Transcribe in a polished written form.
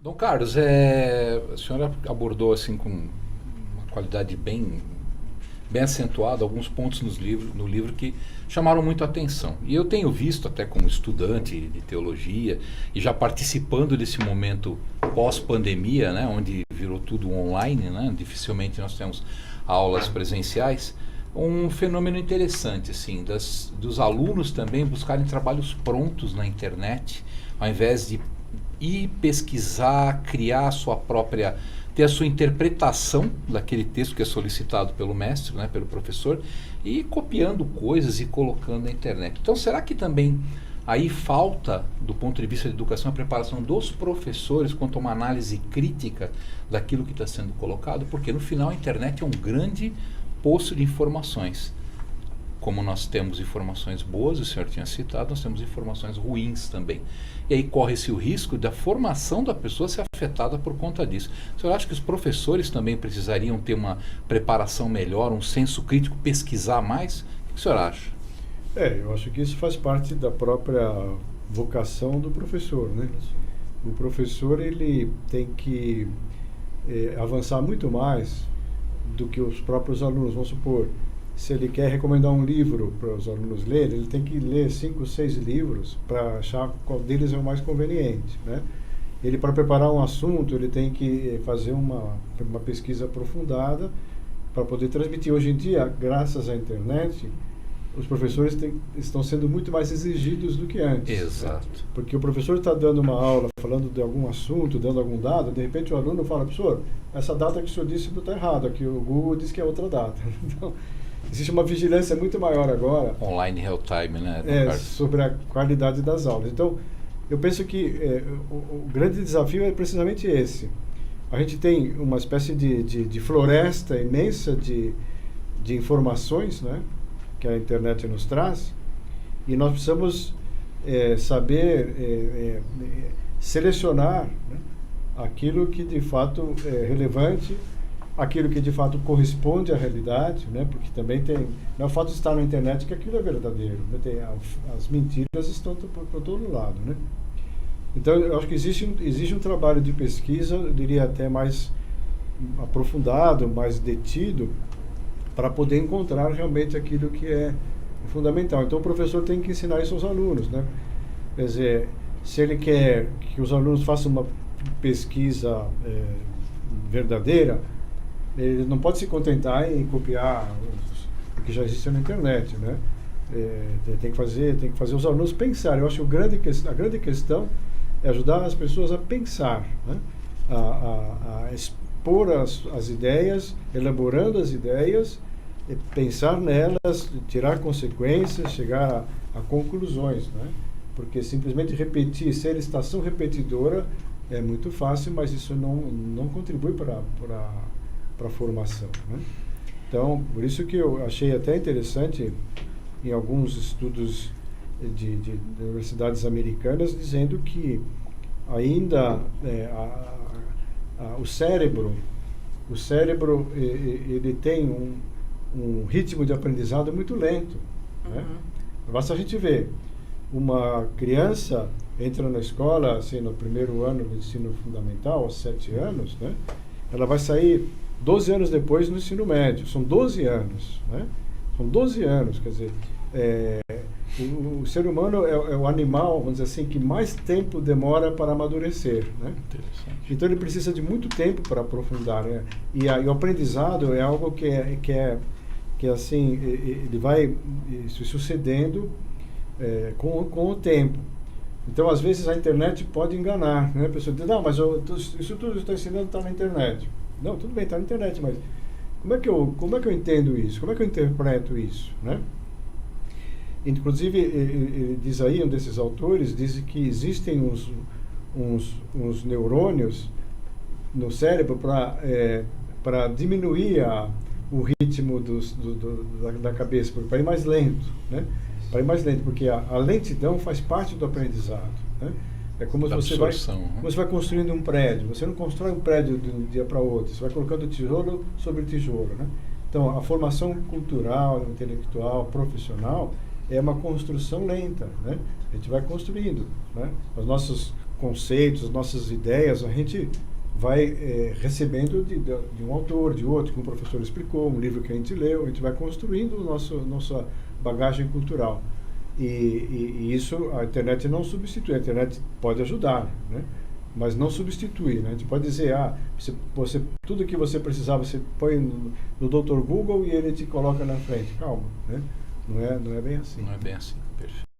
Dom Carlos, a senhora abordou assim com uma qualidade bem acentuada alguns pontos no livro que chamaram muito a atenção. E eu tenho visto até como estudante de teologia e já participando desse momento pós-pandemia, né, onde virou tudo online, né, dificilmente nós temos aulas presenciais, um fenômeno interessante assim, dos alunos também buscarem trabalhos prontos na internet, ao invés de ir pesquisar, criar a sua própria, ter a sua interpretação daquele texto que é solicitado pelo mestre, né, pelo professor, e ir copiando coisas e colocando na internet. Então, será que também aí falta, do ponto de vista da educação, a preparação dos professores quanto a uma análise crítica daquilo que está sendo colocado? Porque no final a internet é um grande poço de informações. Como nós temos informações boas, o senhor tinha citado, nós temos informações ruins também. E aí corre-se o risco da formação da pessoa ser afetada por conta disso. O senhor acha que os professores também precisariam ter uma preparação melhor, um senso crítico, pesquisar mais? O que o senhor acha? Eu acho que isso faz parte da própria vocação do professor, né? O professor, ele tem que avançar muito mais do que os próprios alunos. Vamos supor, se ele quer recomendar um livro para os alunos lerem, ele tem que ler 5, 6 livros para achar qual deles é o mais conveniente, né? Ele, para preparar um assunto, ele tem que fazer uma pesquisa aprofundada para poder transmitir. Hoje em dia, graças à internet, os professores estão sendo muito mais exigidos do que antes. Exato. Né? Porque o professor está dando uma aula, falando de algum assunto, dando algum dado, de repente o aluno fala: professor, essa data que o senhor disse não está errada, aqui o Google diz que é outra data. Então, existe uma vigilância muito maior agora. Online real time, né? Sobre a qualidade das aulas. Então, eu penso que o grande desafio é precisamente esse. A gente tem uma espécie de floresta imensa de informações, né, que a internet nos traz, e nós precisamos saber selecionar, né, aquilo que de fato é relevante, aquilo que de fato corresponde à realidade, né? Porque também não é o fato de estar na internet que aquilo é verdadeiro, né? As mentiras estão por todo lado, né? Então, eu acho que existe um trabalho de pesquisa, eu diria até mais aprofundado, mais detido, para poder encontrar realmente aquilo que é fundamental. Então, o professor tem que ensinar isso aos alunos, né? Quer dizer, se ele quer que os alunos façam uma pesquisa verdadeira, ele não pode se contentar em copiar o que já existe na internet, né? Tem que fazer os alunos pensar. Eu acho que a grande questão é ajudar as pessoas a pensar, né? A expor as ideias, elaborando as ideias, pensar nelas, tirar consequências, chegar a conclusões, né? Porque simplesmente repetir, ser estação repetidora é muito fácil, mas isso não contribui para a formação, né? Então, por isso que eu achei até interessante em alguns estudos de universidades americanas dizendo que ainda o cérebro ele tem um ritmo de aprendizado muito lento, né? Basta a gente ver uma criança entra na escola assim, no primeiro ano do ensino fundamental, aos 7 anos, né? Ela vai sair 12 anos depois no ensino médio. São 12 anos, né? São 12 anos, quer dizer, o ser humano é o animal, vamos dizer assim, que mais tempo demora para amadurecer, né? Então ele precisa de muito tempo para aprofundar, né? E o aprendizado é algo que assim, ele vai se sucedendo com o tempo. Então, às vezes, a internet pode enganar, né? A pessoa diz: não, mas isso tudo que eu estou ensinando está na internet. Não, tudo bem, está na internet, mas como é que eu entendo isso? Como é que eu interpreto isso, né? Inclusive, ele diz aí, um desses autores, diz que existem uns neurônios no cérebro para diminuir o ritmo da cabeça, para ir mais lento, né? Para ir mais lento, porque a lentidão faz parte do aprendizado, né? É como se você vai construindo um prédio. Você não constrói um prédio de um dia para outro. Você vai colocando tijolo sobre tijolo, né? Então, a formação cultural, intelectual, profissional é uma construção lenta, né? A gente vai construindo, né? Os nossos conceitos, nossas ideias, a gente vai recebendo de um autor, de outro, que um professor explicou, um livro que a gente leu, a gente vai construindo nossa bagagem cultural. E isso a internet não substitui, a internet pode ajudar, né? Mas não substitui, né? A gente pode dizer, tudo que você precisava, você põe no Dr. Google e ele te coloca na frente. Calma, né? Não é bem assim. Não é bem assim, perfeito.